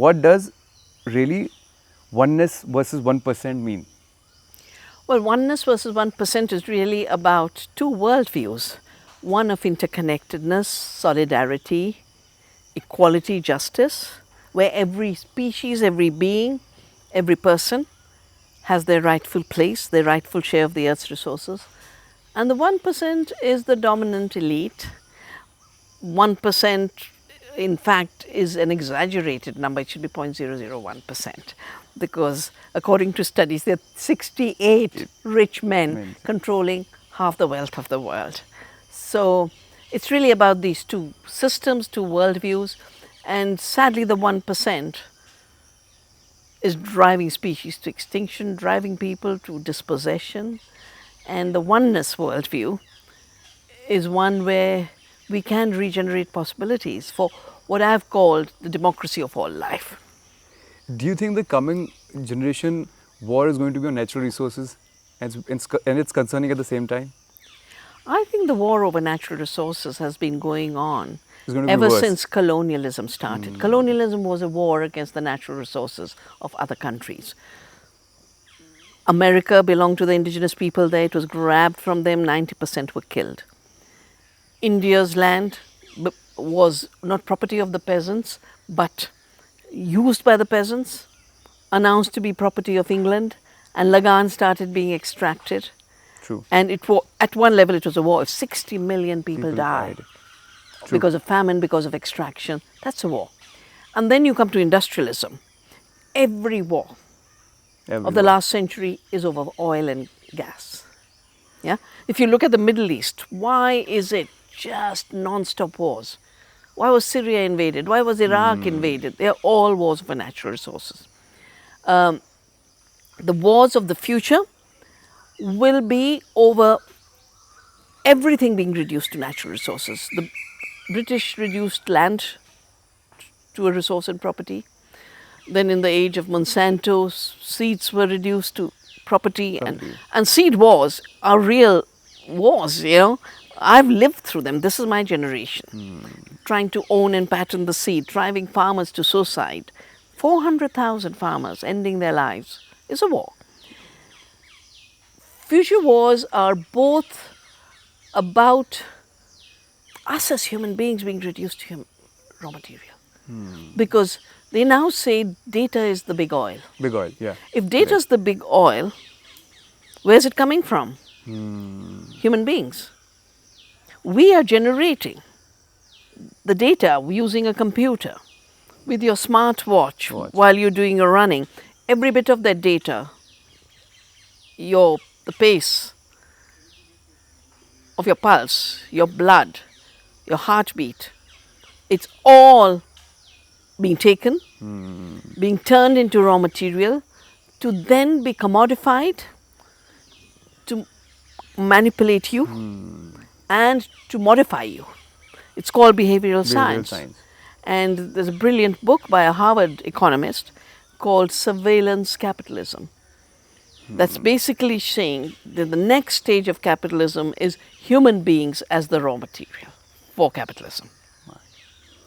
what does really oneness versus 1% mean? Well, oneness versus 1% is really about two worldviews. One of interconnectedness, solidarity, equality, justice, where every species, every being, every person has their rightful place, their rightful share of the earth's resources. And the 1% is the dominant elite. 1%, in fact, is an exaggerated number. It should be 0.001%, because according to studies, there are 68 rich men controlling half the wealth of the world. So it's really about these two systems, two worldviews, and sadly the 1% is driving species to extinction, driving people to dispossession. And the oneness worldview is one where we can regenerate possibilities for what I've called the democracy of all life. Do you think the coming generation war is going to be on natural resources and it's concerning at the same time? I think the war over natural resources has been going on It's going to be ever worse. since colonialism started. Colonialism was a war against the natural resources of other countries. America belonged to the indigenous people there. It was grabbed from them. 90% were killed. India's land was not property of the peasants, but used by the peasants, announced to be property of England, and Lagan started being extracted. True. And at one level it was a war. If 60 million people died because of famine, because of extraction, that's a war. And then you come to industrialism. Every war of the last century is over oil and gas. Yeah? If you look at the Middle East, why is it just non-stop wars? Why was Syria invaded? Why was Iraq invaded? They are all wars for natural resources. The wars of the future will be over everything being reduced to natural resources. The British reduced land to a resource and property. Then in the age of Monsanto, seeds were reduced to property. And seed wars are real wars, you know. I've lived through them. This is my generation. Trying to own and patent the seed, driving farmers to suicide. 400,000 farmers ending their lives is a war. Future wars are both about us as human beings being reduced to raw material. Because they now say data is the big oil. Big oil, yeah. If data is the big oil, where's it coming from? Human beings. We are generating the data using a computer with your smartwatch while you're doing your running. Every bit of that data, the pace of your pulse, your blood, your heartbeat, it's all being taken, being turned into raw material to then be commodified, to manipulate you and to modify you. It's called behavioral science. And there's a brilliant book by a Harvard economist called Surveillance Capitalism. That's basically saying that the next stage of capitalism is human beings as the raw material for capitalism.